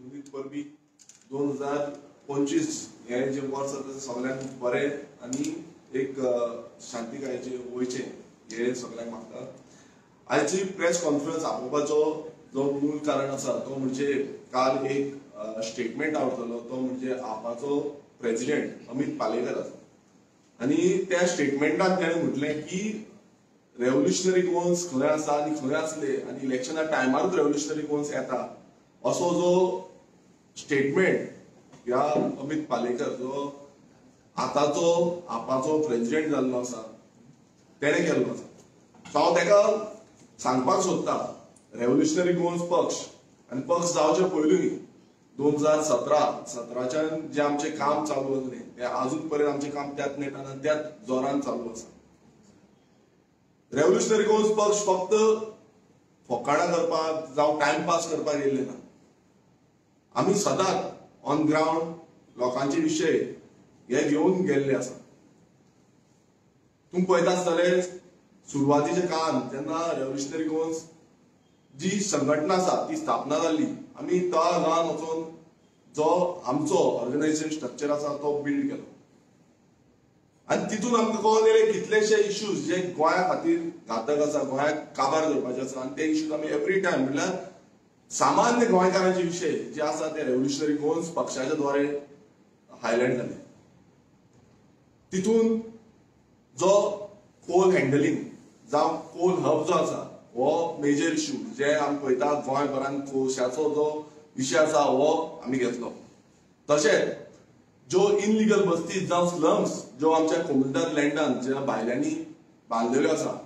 निवडणुकीत परबी 2025 हे जे वर्स आसा सगळ्यांक बरें आनी एक शांतीकायेचे वयचे हे सगळ्यांक मागता. आयची प्रेस कॉन्फरन्स आपोवपाचो जो मूळ कारण आसा तो म्हणजे काल एक स्टेटमेंट आवडतलो तो म्हणजे आपाचो प्रेसिडेंट अमित पालेकर आसा आनी त्या स्टेटमेंटान ताणें म्हटलें की रेव्होल्युशनरी गोन्स खंय आसा आनी खंय आसले आनी इलेक्शना टायमारूच रेव्होल्युशनरी गोन्स येता असो जो स्टेटमेंट ह्या अमित पालेकर जो आताचो आपाचो प्रेसिडेंट जाल्लो आसा तेणे केल्लो आसा. सो हांव ताका सांगपाक सोदता रेव्होल्युशनरी गोन्स पक्ष आनी पक्ष जावचे पयलीं 2017च्यान जे आमचें काम चालू आसलें तें आजून पर्यंत आमचें काम त्याच नेटान आनी त्याच जोरान चालू आसा. रेव्होल्युशनरी गोन्स पक्ष फक्त फकाणां करपाक जावं टायमपास करपाक येयल्ले ना. आमी सदांच ऑन ग्रावंड लोकांचे विशय हे घेवन गेल्ले आसा. तुम्ही पळयता आसतले सुरवातीच्या काळान जेन्ना रेव्होल्युशनरी गोन्स जी संघटना आसा ती स्थापना जाल्ली आमी त्या गांवांत वचून जो आमचो ऑर्गनायझेशन स्ट्रक्चर आसा तो बिल्ड केलो आनी तितून आमकां कळून येयले कितलेशे इश्यूज जे गोंया खातीर घातक आसा गोंयाक काबार करपाचे आसा आनी ते इश्यूज आमी एवरी टायम म्हणल्यार सामान्य गोंयकारांचे विशय जे आसा ते रेव्होल्युशनरी गोन्स पक्षाच्या द्वारे हायलायट जाले. तितून जो कोल हँडलिंग जावं कोल हब जो आसा हो मेजर इश्यू जे आमी पळयता गोंयभरांत कोळशाचो जो विशय आसा हो आमी घेतलो. तशेंच ज्यो इनलिगल बस्ती जावं स्लम्स ज्यो आमच्या कोमुनिदाद लँडान ज्या भायल्यांनी बांदलेल्यो आसा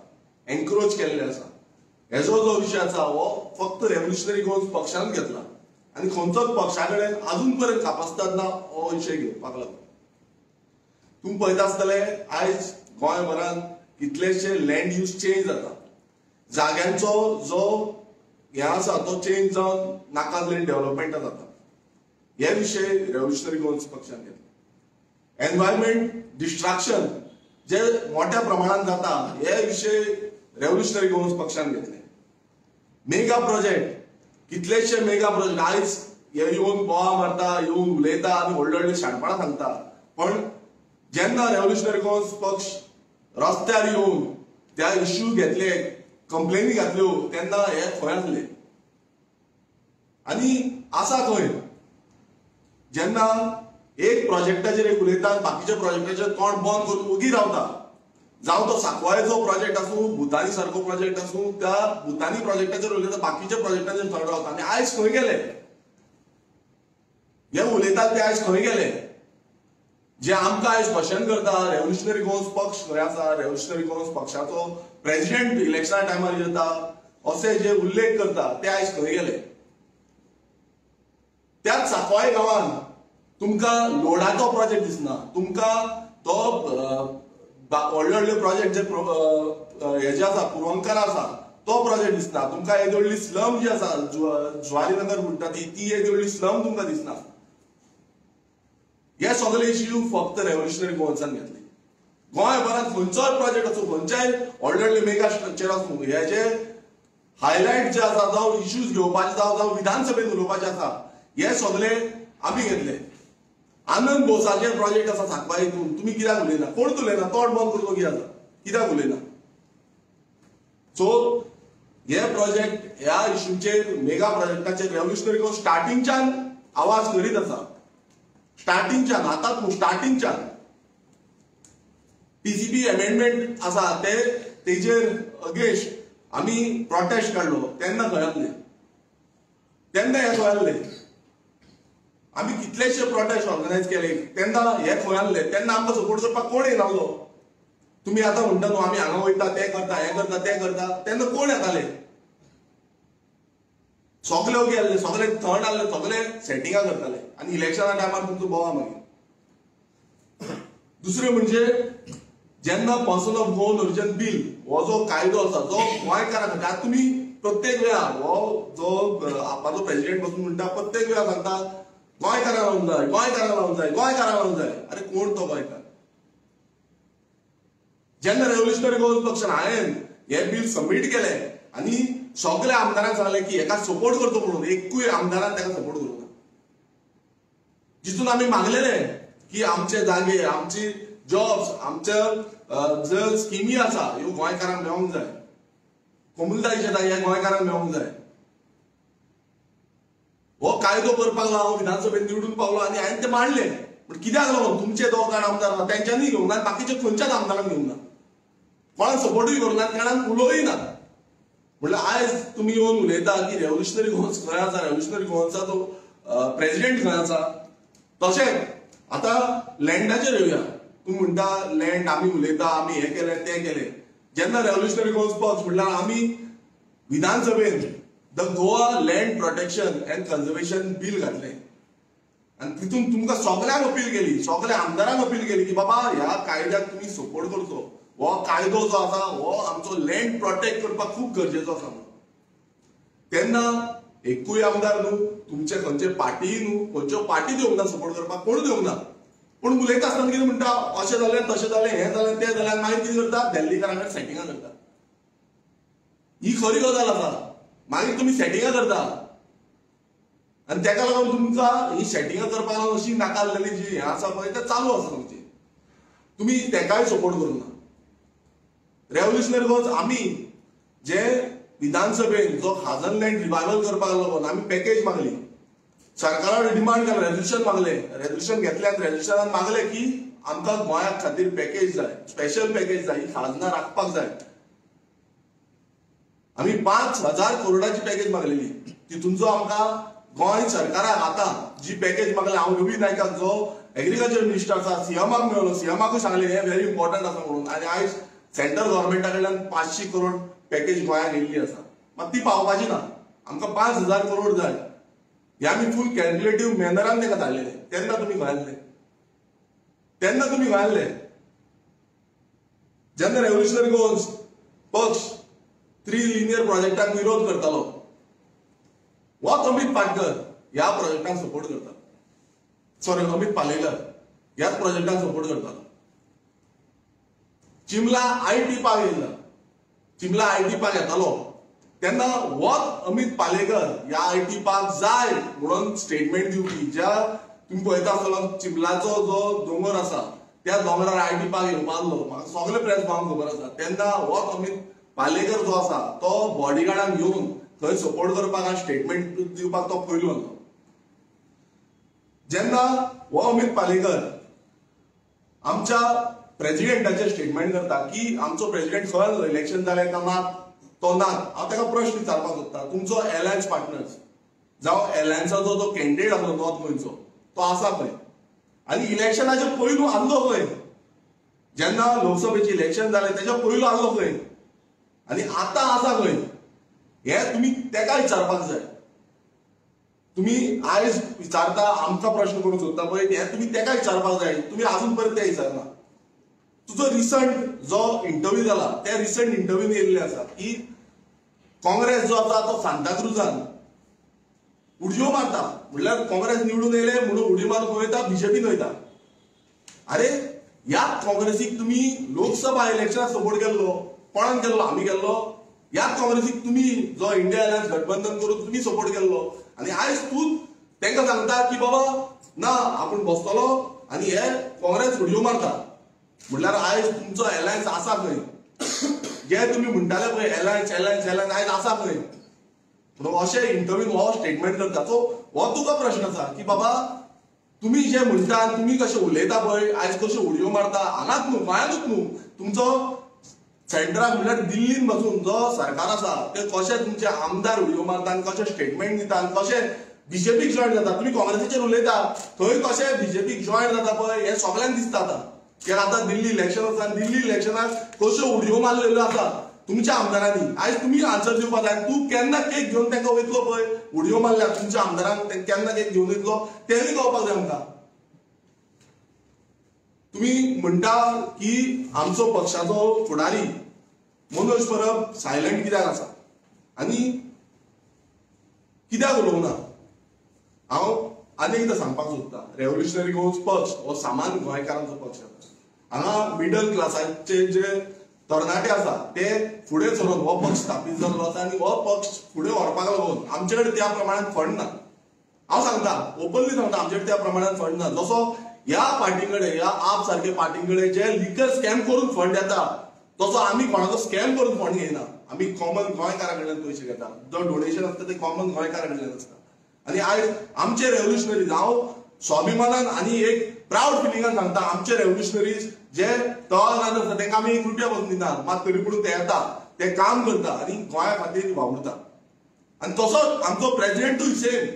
एनक्रोच केल्ले आसा हेजो जो विशय आसा हो फक्त रेव्होल्युशनरी गोन्स पक्षान घेतला आनी खंयचोच पक्षा कडेन आजून पर्यंत खापासतात ना हो विशय घेवपाक लागलो. तुम्ही पळयता आसतले आयज गोंयभरांत कितलेशे लँड यूज चेंज जाता. जाग्यांचो जो हे आसा तो चेंज जावन नाका जाल्ले डेव्हलपमेंटा जाता. हे विशय रेव्होल्युशनरी गोन्स पक्षान घेतला. एनवायरमेंट डिस्ट्रक्शन जे मोठ्या प्रमाणात जाता हे विशय रेव्होल्युशनरी गोन्स पक्षान घेतले. मेगा प्रोजेक्ट कितलेशे मेगा प्रोजेक्ट आयज हे येवन बोवा मारता येवन उलयता आनी व्हडले व्हडले शाणपणां सांगता पण जेन्ना रेव्होल्युशनरी गोन्स पक्ष रस्त्यार येवन त्या इश्यू घेतले कंप्लेनी घातल्यो तेन्ना हे खंय आसले आनी आसा खंय. जेन्ना एक प्रोजेक्टाचेर एक उलयता बाकीच्या प्रोजेक्टाचेर तोंड बंद करून उगी रावता जावं तो सांकवाळेचो प्रोजेक्ट आसूं भुतानी सारको प्रोजेक्ट आसूं त्या भुतानी प्रोजेक्टाचेर उलयता बाकीच्या प्रोजेक्टाचेर थंड रावता आनी आयज खंय गेले हे उलयतात ते आयज खंय गेले. जे आमकां आयज क्वेश्चन करता रेव्होल्युशनरी गोन्स पक्ष खंय आसा रेव्होल्युशनरी गोन्स पक्षाचो प्रेसिडेंट इलेक्शना टायमार येता असे जे उल्लेख करता ते आयज खंय गेले. त्याच सांकवाळे गांवांत तुमकां लोडाचो प्रोजेक्ट दिसना तुमकां तो व्हडले व्हडले प्रोजेक्ट जे हेजे आसा पुरवंकर आसा तो प्रोजेक्ट दिसना तुमकां एक व्हडली स्लम जी आसा ज्वारीनगर म्हणटा ती एक व्हडली स्लम तुमकां दिसना. हे सगळे इश्यू फक्त रेव्होल्युशनरी गोन्सान घेतले. गोंयभरांत खंयचोय प्रोजेक्ट आसूं खंयच्याय व्हडले व्हडले मेगा स्ट्रक्चर आसूं हे जे हायलायट जे आसा जावं इश्यूज घेवपाचे जावं विधानसभेत उलोवपाचे आसा हे सगळे आमी घेतले. आनंद बोसाचे प्रोजेक्ट आसा सांकवाळे हितून तुमी कित्याक उलयना कोण उलयना तोंड बंद करून कितें आसा कित्याक उलयना. सो हे प्रोजेक्ट ह्या इश्यूचेर मेगा प्रोजेक्टाचेर रेव्होल्युशनरी गोन्स स्टार्टिंगच्यान आवाज करीत आसा. स्टार्टिंगच्यान आतां स्टार्टिंगच्यान टीसीपी अमेंडमेंट आसा तेजेर अगेन्स्ट आमी प्रोटेस्ट काडलो तेन्ना खंय आसले तेन्ना हे खंय आसले. आमी कितलेशे प्रोटेस्ट ऑर्गनायज केले तेन्ना हे खंय आसले तेन्ना आमकां सपोर्ट करपाक कोण येनासलो. तुमी आतां म्हणटा न्हू आमी हांगा वयता ते करता हे करता ते करता तेन्ना कोण येताले. सगळे ओगे आसले सगळे थंड आसले सगळे सेटिंगां करताले आनी इलेक्शना टायमार तुमचो बोवा मागीर. दुसरें म्हणजे जेन्ना person of Goan origin bill हो जो कायदो आसा जो गोंयकारां खातीर आतां तुमी प्रत्येक वेळार हो जो आपाचो प्रेसिडेंट बसून म्हणटा प्रत्येक वेळार सांगता गोंयकारां लावूंक जाय गोंयकारां लावूंक जाय गोंयकारां लावूंक जाय. अरे कोण तो गोंयकार. जेन्ना रेव्होल्युशनरी गोन्स पक्षान हांवें हे बिल सबमीट केलें आनी सगळ्या आमदारांक सांगलें की हेका सपोर्ट करचो म्हणून एकूय आमदारान ताका सपोर्ट करूंक ना. जितून आम्ही मागलेले की आमचे जागे, आमची जॉब्स, आमच्या ज्यो स्किमी आसा ह्यो गोंयकारांक मेळोंक जाय, कोमुलतायेचे जागे ह्या गोंयकारांक मेळोंक जाय. हो कायदो करपाक लागून विधानसभेत निवडून पावलो आनी हांवें ते मांडले. पण कित्याक लागून तुमचे 2 जाण आमदार तेंच्यांनी घेवंक ना, बाकीच्या खंयच्याच आमदारांक घेवंक ना, कोणाक सपोर्टूय करूं ना, कोणाक उलोवय ना. म्हणल्यार आयज तुमी येवन उलयता की रेव्होल्युशनरी गोवन्स खंय आसा, रेव्होल्युशनरी गोवन्साचो प्रेसिडेंट खंय आसा. तशेंच आतां लँडाचेर येवया. तूं म्हणटा लँड आमी उलयता, आमी हें केलें तें केलें. जेन्ना रेव्होल्युशनरी गोवन्स पक्ष म्हणल्यार आमी विधानसभेन the Goa land protection and conservation bill घातलें आनी तितून तुमकां सगळ्यांक अपील केली, सगळ्या आमदारांक अपील केली की बाबा ह्या कायद्याक तुमी सपोर्ट करचो. हो कायदो जो आसा हो आमचो लँड प्रोटेक्ट करपाक खूब गरजेचो आसा म्हणून. तेन्ना एकूय आमदार न्हू, तुमचे खंयचे पार्टी न्हू, खंयच्यो पार्टी दिवंक ना सपोर्ट करपाक, कोण दिवंक ना. पूण उलयता आसतना कितें म्हणटा, अशें जालें तशें जालें, हें जालें तें जालें, मागीर कितें करता, दिल्लीकारांकडेन सेटिंगां करता. ही खरी गजाल आसा. मागीर तुमी सेटिंगां करता आनी तेका लागून तुमकां ही सेटिंगां करपाक लागून अशी नाकारलेली जी हें आसा पळय तें चालू आसा तुमचें. तुमी तेकाय सपोर्ट करूंक ना. रेव्होल्युशनरी गोवन्स आमी जे विधानसभेन जो हाजन लँड रिवायवल करपाक लागून आमी पॅकेज मागली, सरकारान डिमांड केलें, रेजोल्युशन मागलें, रेजोल्युशन घेतलें आनी रेजोल्युशनान मागलें की आमकां गोंया खातीर पॅकेज जाय, स्पेशल पॅकेज जाय, ही खाजनां राखपाक जाय. आमी 5,000 करोडाची पॅकेज मागलेली. तितून जो आमकां गोंय सरकाराक आतां जी पॅकेज मागल्या, हांव रवी नायकाक जो एग्रीकल्चर मिनिस्टर आसा सीएमाक मेळ्ळो, सीएमाकूय सांगलें हें व्हेरी इम्पॉर्टंट आसा म्हणून. आनी आयज सेंट्रल गव्हर्मेंटा कडल्यान 500 करोड पॅकेज गोंयाक येयल्ली आसा. मात ती पावपाची ना, आमकां 5,000 करोड जाय. हे आमी फूल कॅल्क्युलेटीव मॅनरान तेका धाडलेले. तेन्ना तुमी गोंयांतले, तेन्ना तुमी गोंयांतले. जेन्ना रेव्होल्युशनरी गोवन्स पक्ष 3 लिनियर प्रोजेक्टाक विरोध करतालो, हो अमित पाटकर ह्या प्रोजेक्टाक सपोर्ट करता. सॉरी, अमित पालेकर ह्याच प्रोजेक्टाक सपोर्ट करतालो. चिमला आयटी पार्क येयला, चिमला आयटी पार्क येतालो तेन्ना हो अमित पालेकर ह्या आयटी पार्क जाय म्हणून स्टेटमेंट दिवपी. ज्या तुम्ही पळयता आसतलो चिमलाचो जो दोंगर आसा त्या दोंगरार आयटी पार्क येवपाचो, म्हाका सगळे प्रेस फार्म खबर आसा. तेन्ना हो अमित पालेकर जो आसा तो बॉडीगार्डाक घेवन थंय सपोर्ट करपाक आनी स्टेटमेंट दिवपाक तो पयलो आसलो. जेन्ना हो अमित पालेकर आमच्या प्रेसिडेंटाचे स्टेटमेंट करता की आमचो प्रेसिडेंट खंय इलेक्शन जालें काय ना, तो ना. हांव ताका प्रश्न विचारपाक सोदता, तुमचो एलायन्स पार्टनर्स जावं एलायन्साचो जो कॅन्डिडेट आसलो नॉर्थ गोंयचो तो आसा खंय, आनी इलेक्शनाचे पयलू आसलो खंय, जेन्ना लोकसभेचे इलेक्शन जालें तेच्या पयलू आसलो खंय, आनी आतां आसा खंय, हें तुमी तेका विचारपाक जाय. तुमी आयज विचारता आमकां प्रश्न करूंक सोदता पळय, हें तुमी तेका विचारपाक जाय. तुमी आजून पर्यंत तें विचारना. तुजो रिसंट जो इंटरव्यू जाला त्या रिसंट इंटरव्यून येयल्ले आसा की काँग्रेस जो आसा तो सांताक्रुजान उडयो मारता, म्हणल्यार काँग्रेस निवडून येयले म्हणून उडी मारून वयता, बीजेपीन वयता. अरे ह्याच काँग्रेसीक तुमी लोकसभा इलेक्शनाक सपोर्ट केल्लो, कोणान केल्लो? आमी केल्लो. ह्याच काँग्रेसीक तुमी जो इंडिया अलायन्स गठबंधन करून तुमी सपोर्ट केल्लो, आनी आयज तूं तांकां सांगता की बाबा ना आपूण बसतलो आनी हे काँग्रेस उडयो मारता. म्हणल्यार आयज तुमचो एलायन्स आसा खंय? जे तुमी म्हणटाले पळय एलायन्स एलायन्स एलायन्स आयज आसा खंय? म्हणून अशें इंटरव्यून हो स्टेटमेंट करता. सो हो तुका प्रश्न आसा की बाबा तुमी जे म्हणटा तुमी कशें उलयता पळय, आयज कशें उडयो मारता, हांगाच न्हू गोंयांतूच न्हू, तुमचो सेंटराक म्हणल्यार दिल्लीन बसून जो सरकार आसा ते कशें तुमचे आमदार उडयो मारता आनी कशें स्टेटमेंट दिता आनी कशें बीजेपीक जॉयन जाता. तुमी काँग्रेसीचेर उलयता, थंय कशें बीजेपीक जॉयन जाता पळय हें सगळ्यांक दिसता. आतां दिल्ली इलेक्शन आसा, दिल्ली इलेक्शनाक कश्यो उडयो मारलेल्यो आसा तुमच्या आमदारांनी. आयज तुमी आन्सर दिवपाक जाय. तूं केन्ना केक घेवन तांकां वयतलो पळय, उडयो मारल्या तुमच्या आमदारांक केन्ना केक घेवन येतलो तेंवूय कळपाक जाय आमकां. तुमी म्हणटा की आमचो पक्षाचो फुडारी मनोज परब सायलंट कित्याक आसा आनी कित्याक उलोवना. हांव आनी एकदां सांगपाक सोदता, रेव्होल्युशनरी गोवन्स पक्ष हो सामान्य गोंयकारांचो पक्ष आसा. हांगा मिडल क्लासाचे जे तरणाटे आसा ते फुडें सरून हो पक्ष स्थापीत जाल्लो आसा आनी हो पक्ष फुडें व्हरपाक लागून आमचे कडेन त्या प्रमाणान फंड ना. हांव सांगता ओपनली सांगता आमचे त्या प्रमाणात फंड ना. जसो ह्या पार्टीकडे ह्या आप सारखे पार्टीकडे जे लिकर स्कॅम करून फंड येता तसो आम्ही कोणाचो स्कॅम करून फंड घेयना. आम्ही कॉमन गोंयकारा कडल्यान पयशे घेता. जो डोनेशन असता ते कॉमन गोंयकारा कडल्यान असता. आणि आयज आमचे रेव्होल्युशनरीज हांव स्वाभिमानान आणि एक प्राऊड फिलिंगान सांगता आमचे रेव्होल्युशनरीज जे तळागांत आसा तांकां आमी 1 रुपया पासून दिना. मात तरी पूण ते येता ते काम करता आणि गोंया खातीर वावुरता. आणि तसोच आमचो प्रेसिडेंटूय सेम.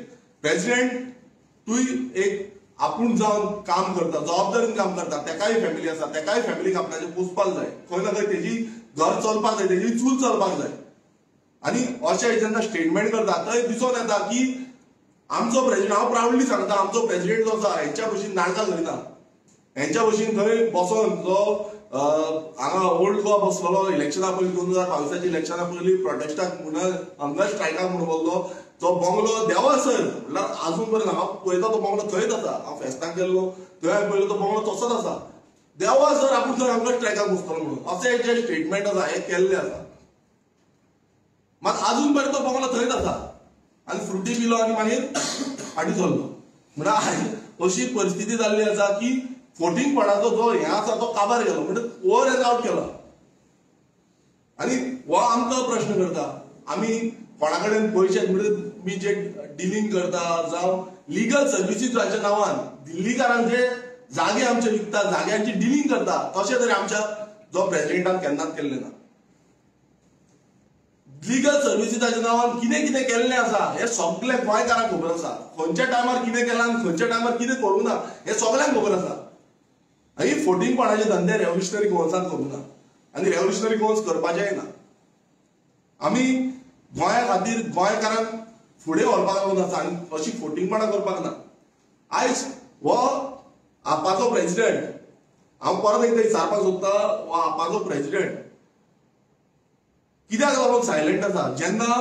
प्रेसिडेंटूय एक आपूण जावन काम करता, जबाबदारीन काम करता. तेकाय फॅमिली आसा, तेकाय फॅमिलीक आपल्याचे पोसपाक जाय. खंय ना खंय तेजी घर चलपाक जाय, तेजी चूल चलपाक जाय. आणि अशें जेन्ना स्टेटमेंट करता थंय दिसून येता की आमचो प्रेसिडेंट, हांव प्राउडली सांगता, आमचो प्रेसिडेंट जो आसा हेंच्या भशेन नाटकां करिना. हेंच्या भशेन थंय बसोन जो हांगा ओल्ड गोवा बसलेलो इलेक्शना पयलीं 2022 इलेक्शना पयलीं प्रोटेस्टाक म्हणून हंगर स्ट्रायकाक म्हणून बोल्लो तो बंगलो देवासर म्हणल्यार आजून पर्यंत हांव पळयता तो बंगलो थंयच आसा. हांव फेस्ताक गेल्लो थंय हांवें पळयलो तो बंगलो तसोच आसा. देवासर आपूण थंय हंगर स्ट्रायकाक बसतलो म्हणून अशें जे स्टेटमेंट आसा हे केल्ले आसा. मात आजून पर्यंत तो बंगलो थंयच आसा. आणि फ्रुटी पिलो आणि मागीर फाटी सरलो. म्हणजे अशी परिस्थिती जाल्ली आसा की फोटींग पडाचो जो हे आसा तो काबार गेलो म्हणजे ओव्हर एज आउट केला. आणि हो आमचो प्रश्न करता आमी कोणा कडेन पयशे म्हणजे मी जे डिलिंग करता जावं लिगल सर्विसीसाच्या नांवान दिल्लीकारांचे जागे आमचे विकता, जाग्यांची डिलिंग करता तशें तरी आमच्या जो प्रेसिडेंटान केन्नाच केल्लें ना. लिगल सर्विसीसाच्या नांवान कितें कितें केल्लें आसा हे सगळे गोंयकारांक खबर आसा. खंयच्या टायमार कितें केलां आनी खंयच्या टायमार कितें करूं ना हे सगळ्यांक खबर आसा. आनी फोटींगपणाचे धंदे रेव्होल्युशनरी गोवन्सान करूं ना आनी रेव्होल्युशनरी गोवन्स करपाचेय ना. आमी गोंया खातीर गोंयकारांक फुडें व्हरपाक लागून आसा आनी अशी फोटींगपणां करपाक ना. आयज हो आपाचो प्रेसिडेंट, हांव परत एकदां विचारपाक सोदता, हो आपाचो प्रेसिडेंट कित्याक लागून सायलेंट आसा. जेन्ना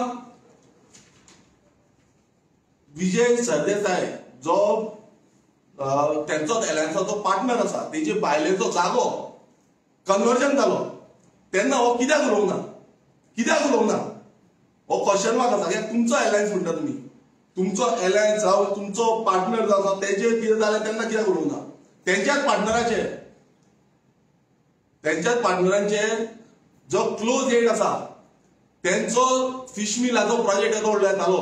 विजय सरदेसाय जो त्यांचोच एलायन्साचो पार्टनर आसा तेजे बायलेचो जागो कन्वर्जन जालो तेन्ना हो कित्याक उलोवंक ना, कित्याक उलोवंक ना. हो क्वेश्चन मार्क आसा. कित्याक तुमचो एलायन्स म्हणटा तुमी, तुमचो एलायन्स जावं तुमचो पार्टनर जो आसा तेजे कितें जालें तेन्ना कित्याक उलोवंक ना. तेंच्याच पार्टनरांचे जो क्लोज एड आसा तेंचो फिश मिलाचो प्रोजेक्ट येतो व्हडलो येतालो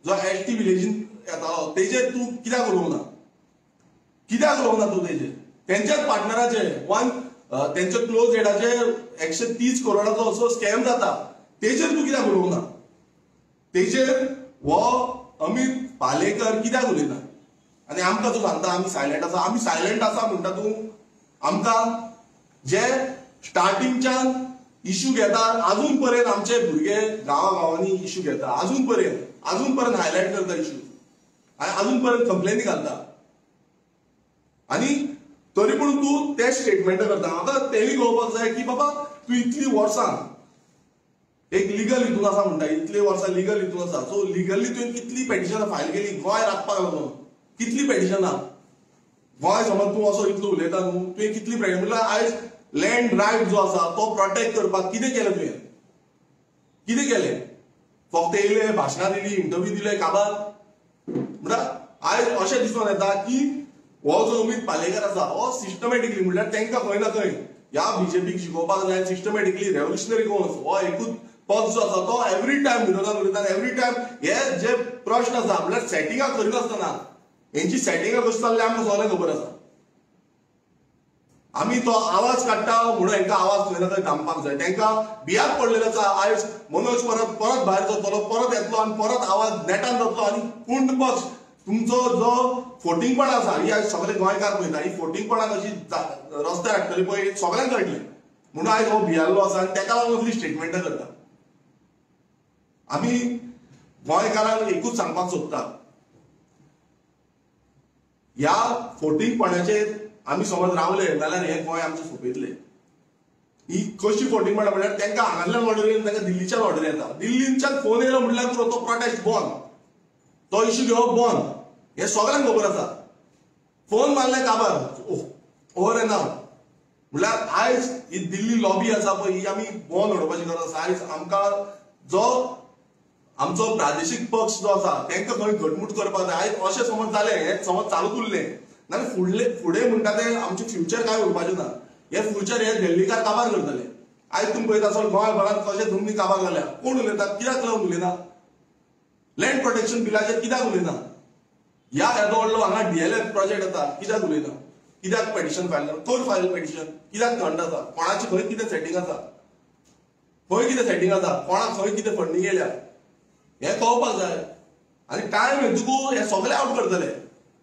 जो एसटी विलेजीन येतालो तेजेर तूं कित्याक उलोवंक ना, कित्याक उलोवंक ना तूं तेजेर. तेंच्याच पार्टनराचे तेंच्या क्लोज एडाचे 130 करोडाचो असो स्कॅम जाता तेजेर तूं कित्याक उलोवंक ना. तेजेर हो अमित पालेकर कित्याक उलयना. आनी आमकां तूं सांगता आमी सायलेंट आसा. आमी सायलेंट आसा म्हणटा तूं आमकां जे स्टार्टिंगच्यान इश्यू घेता अजून पर्यंत आमचे भुरगे गांवांनी इश्यू घेता, अजून पर्यंत हायलायट करता इश्यू, अजून पर्यंत कंप्लेनी घालता. आणि तरी पूण तूं ते स्टेटमेंट करता. म्हाका तेवूय कळपाक जाय की बाबा तूं इतली वर्सां एक लिगल हितून आसा म्हणटा, इतली वर्सां लिगल हितून आसा. सो लिगली तुवें कितली पेटिशनां फायल केली गोंय राखपाक लागून, कितली पेटिशनां. गोंय समज तूं असो इतलो उलयता न्हू, तुवें कितली म्हणल्यार आयज लँड रायट जो आसा तो प्रोटेक्ट करपाक कितें केलें तुवें, कितें केलें. फक्त येयले भाशणां दिली, इंटरव्यू दिले, काबार. म्हणल्यार आयज अशें दिसून येता की हो जो अमित पालेकर आसा हो सिस्टमॅटिकली म्हणल्यार तांकां खंय ना खंय ह्या बीजेपीक शिकोवपाक जाय. सिस्टमॅटिकली रेव्होल्युशनरी गोवन्स हो एकूच पक्ष जो आसा तो एवरी टायम विरोधान उलयता. एवरी टायम हे जे प्रश्न आसा म्हणल्यार सेटिंगां करिनासतना हेंची सेटिंगां कशी जाल्ली आमकां सगळ्यांक खबर आसा. आमी तो आवाज काडटा म्हणून हांकां आवाज खंय ना खंय थांबपाक जाय. तांकां भियाक पडलेलो आसा. आयज मनोज परत भायर सरतलो, परत येतलो आनी परत आवाज नेटान जातलो आनी पूर्ण पक्ष तुमचो जो फोटींगपण आसा ही आयज सगळे गोंयकार पळयता. ही फोटींगपणां कशी रस्त्यार हाडटली पळय सगळ्यांक कळटलें म्हणून आयज हो भियाल्लो आसा आनी ताका लागून असली स्टेटमेंटां करता. आमी गोंयकारांक एकूच सांगपाक सोदता ह्या फोटींगपणाचेर आमी समज रावले जाल्यार हे गोंय आमचें सोंपयतले. ही कशी फोटींगपणां म्हणल्यार तांकां हांगांतल्यान ऑर्डर येयना, तांकां दिल्लीच्यान ऑर्डर येता. दिल्लीच्यान फोन येयलो म्हणल्यार तो प्रोटेस्ट बंद, तो इश्यू घेवप बंद, हे सगळ्यांक खबर आसा. फोन मारले काबार ओव्हर एंड आउट. म्हणल्यार आयज ही दिल्ली लॉबी आसा पळय ही आमी बंद उडोवपाची गरज आसा. आयज आमकां जो आमचो प्रादेशीक पक्ष जो आसा तांकां खंय घटमूट करपाक जाय. आयज अशें समज जालें, हें समज चालूच उरलें नाल्यार फुडें म्हणटा ते आमचें फ्युचर काय उरपाचें ना. हे फ्युचर हे दिल्लीकार काबार करतले. आयज तुमी पळयता आसत गोंयभरांत कशे जमनी काबार जाल्या. कोण उलयता, कित्याक लागून उलयना? लँड प्रोटेक्शन बिलाचेर कित्याक उलयना? ह्या येदो व्हडलो हांगा DLF प्रोजेक्ट येता, कित्याक उलयना? कित्याक पेटिशन फायल करता? कर फायल पेटिशन. कित्याक थंड आसा? कोणाची खंय कितें सेटिंग आसा? खंय कितें सेटिंग आसा? कोणाक खंय कितें फंडिंग येयल्या हें कळपाक जाय. आनी टायम येतकूच हे सगळे आउट करतले.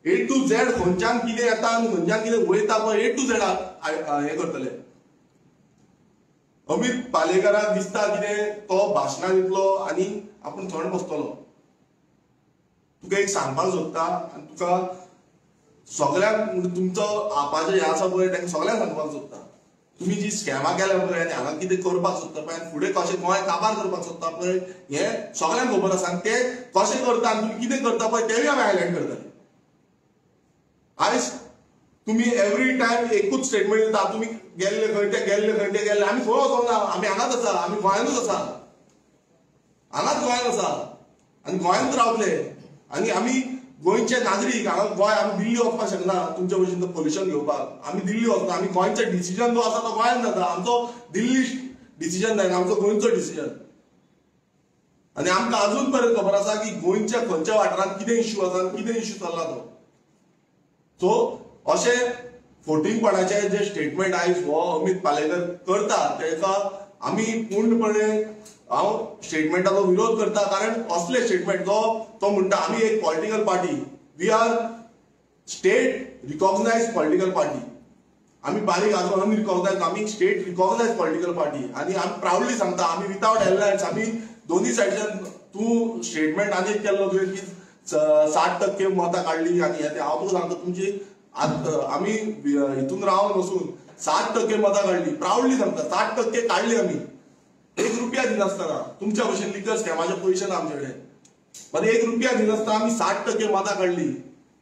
A to Z खंयच्यान कितें येता आनी खंयच्यान कितें वयता पळय A to Z हें करतले. अमित पालेकराक दिसता कितें तो भाशणां दितलो आनी आपूण थंड बसतलो. तुका एक सांगपाक सोदता आनी तुका सगळ्यांक तुमचो आपाचें हें आसा पळय ताका सगळ्यांक सांगपाक सोदता. तुम्ही जी स्कॅमां केल्या पळय आनी हांगा कितें करपाक सोदता पळय आनी फुडें कशें गोंय काबार करपाक सोदता पळय हें सगळ्यांक खबर आसा. आनी ते कशें करता आनी तुमी कितें करता पळय तेवूय आमी हायलायट करतले. आयज तुम्ही एवरी टायम एकूच स्टेटमेंट दिता, तुम्ही गेल्ले खंय ते गेल्ले. आमी खंय वचोंक ना, आमी हांगाच आसा, आमी गोंयांतूच आसा, हांगाच गोंयांत आसा आनी गोंयांत रावतले. आनी आमी गोंयचे नागरीक हांगा गोंय आमी दिल्ली वचपाक शकना तुमच्या भशेन पोल्युशन घेवपाक. आमी दिल्ली वचना, आमी गोंयचे डिसिजन जो आसा तो गोंयांत जाता. आमचो दिल्ली डिसिजन जायना, आमचो गोंयचो डिसिजन. आनी आमकां अजून पर्यंत खबर आसा की गोंयच्या खंयच्या वाठारांत कितें इश्यू आसा आनी कितें इश्यू चल्ला तो. सो अशे फोटिंगपणाचे जे स्टेटमेंट आयज हो अमित पालेकर करता तेका आमी पूर्णपणे हांव स्टेटमेंटाचो विरोध करता. कारण असले स्टेटमेंट तो म्हणटा आमी एक political party, we are state recognised political party. आमी बारीक आसून अनरिकॉग्नायज्ड, आमी स्टेट रिकॉग्नायज्ड पॉलिटिकल पार्टी. आनी आमी प्राउडली सांगता आमी विथआउट एलायन्स, आमी दोन्ही सायडीच्यान तूं स्टेटमेंट आनी एक केल्लो तुवें की 60% मतां काडली आनी हे हांव तुका सांगता तुमची आमी हितून रावन वचून 60% मतां काडली. प्राउडली सांगता 60% काडली आमी. 1 रुपया दिनासतना तुमच्या भशेन लिकर स्कॅमाचे पयशे ना आमचे कडेन. पण 1 रुपया दिनासतना आमी 60% मतां काडली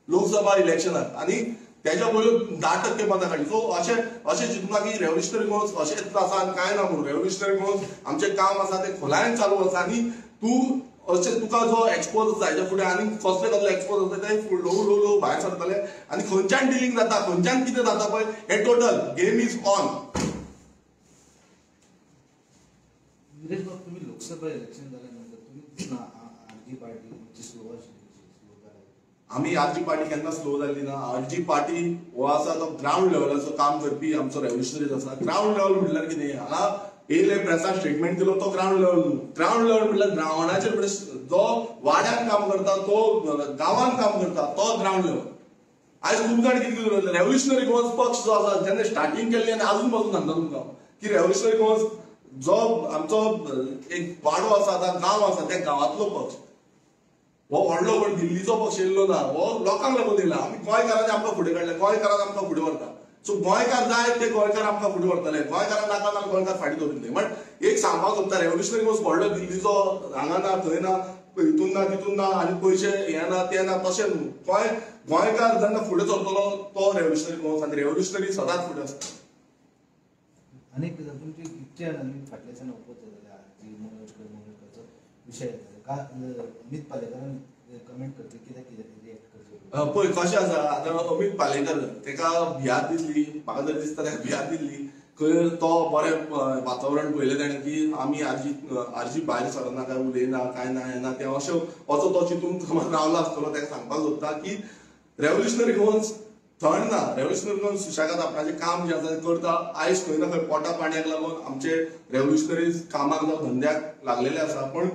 लोकसभा इलेक्शनाक आनी तेच्या पयलू 10% मतां काडली. सो अशें चिंतूना की रेव्होल्युशनरी म्हणून अशेंच आसा आनी कांय ना म्हणून. रेव्होल्युशनरी म्हणून आमचें काम आसा तें खोलायेन चालू आसा. आनी तूं अशें तुका जो एक्सपोज आसा हेच्या फुडें आनी कसले एक्सपोज आसा ते ल्हव भायर सरतले. आनी खंयच्यान डिलिंग जाता, खंयच्यान कितें जाता पळय हे टोटल गेम इज ऑन. तुम्ही लोकसभा इलेक्शन झाल्यानंतर तुम्ही आरजी पार्टी स्लो आमी आरजी पार्टी केन्ना स्लो जाल्ली ना. आरजी पार्टी हो आसा तो ग्राउंड लेवलाचो काम करपी आमचो रेव्होल्युशनरीज आसा. ग्राउंड लेवल म्हटल्यार कितें, हांगा येयले प्रेसाक स्टेटमेंट दिलो तो ग्राउंड लेवल न्हू. ग्राउंड लेवल म्हटल्यार ग्रावंडाचेर जो वाड्यान काम करता, तो गांवांत काम करता, तो ग्राउंड लेवल. आयज खूब जाण कितें उलयले, रेव्होल्युशनरी गोवन्स पक्ष जो आसा जेन्ना स्टार्टिंग केल्ली आनी अजून पासून सांगता तुमकां की रेव्होल्युशनरी गोवन्स जो आमचो एक वाडो आसा, गांव आसा, त्या गांवांतलो पक्ष हो व्हडलो पण दिल्लीचो पक्ष येयल्लो ना. हो लोकांक लागून येयला. आमी गोंयकारांनी आमकां फुडें काडले, गोंयकारांक आमकां फुडें व्हरता. सो गोंयकार जाय ते गोंयकार आमकां फुडें व्हरतले, गोंयकारांक नाका जाल्यार गोंयकार फाटीं दवरतले. बट एक सांगपाक सोदता, रेव्होल्युशनरी गोवन्स व्हडलो दिल्लीचो हांगा ना, थंय ना, हितून ना, तितून ना आनी पयशे हे ना ते ना, तशें न्हू. गोंयकार जेन्ना फुडें सरतलो तो रेव्होल्युशनरी गोवन्स आनी रेव्होल्युशनरी सदांच फुडें आसता. अनेक तुमची इच्छा फाटल्याच्यान ओपोज जाल्या जी विशय का अमित पालेकरान कमेंट करता कित्याक रिएक्ट करता पळय कशें आसा. आतां अमित पालेकर तेका भियाद दिसली, म्हाका जर दिसता तेका भियाद दिल्ली. खंय तो बरें वातावरण पळयलें ताणें की आमी आरजी भायर सरना, काय उलयना, काय ना हें ना तें अशें असो तो चिंतून समज रावलो आसतलो. ताका सांगपाक सोदता की रेव्होल्युशनरी गोवन्स थंड ना. रेव्होल्युशनरी गोवन्स सुशेगाद आपणाचें काम जें आसा तें करता. आयज खंय ना खंय पोटा पाणयाक लागून आमचे रेव्होल्युशनरीज कामाक जावं धंद्याक लागलेले आसा. पण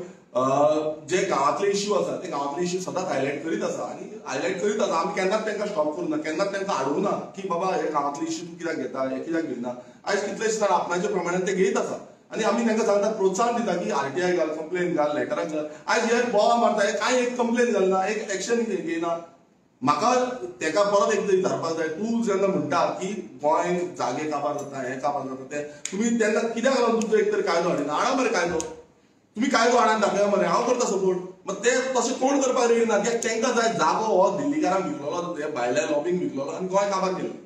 जे गांवांतले इश्यू आसा ते गांवांतले इश्यू सदांच हायलायट करीत आसा आनी हायलायट करीत आसा. आमी केन्नाच तांकां स्टॉप करूं ना, केन्नाच तांकां आडवूं ना की बाबा हे गांवांतले इश्यू तूं कित्याक घेता, हे कित्याक घेयना. आयज कितलेशे जाण आपणाच्या प्रमाणान ते घेयत आसा आनी आमी तांकां सांगता, प्रोत्साहन दिता की RTI घाल, कंप्लेन घाल, लेटराक घाल. आयज हे बोवाळ मारता, हे कांय एक कंप्लेन घालना, एक एक्शन घेयना. म्हाका तेका परत एकदा विचारपाक जाय, तूं जेन्ना म्हणटा की गोंय जागे काबार जाता, हे काबार जाता, ते तुमी तेन्ना कित्याक लागून तुमचो एक तरी कायदो हाडिना? हाडा मरे कायदो, तुमी कायदो हाडान दाखया मरे, हांव करता सपोर्ट. मग ते तशें कोण करपाक रेडी ना. तांकां जाय जागो हो दिल्लीकारांक विकलोलो, भायल्या लॉबींग विकलोलो आनी गोंय काबार केलें.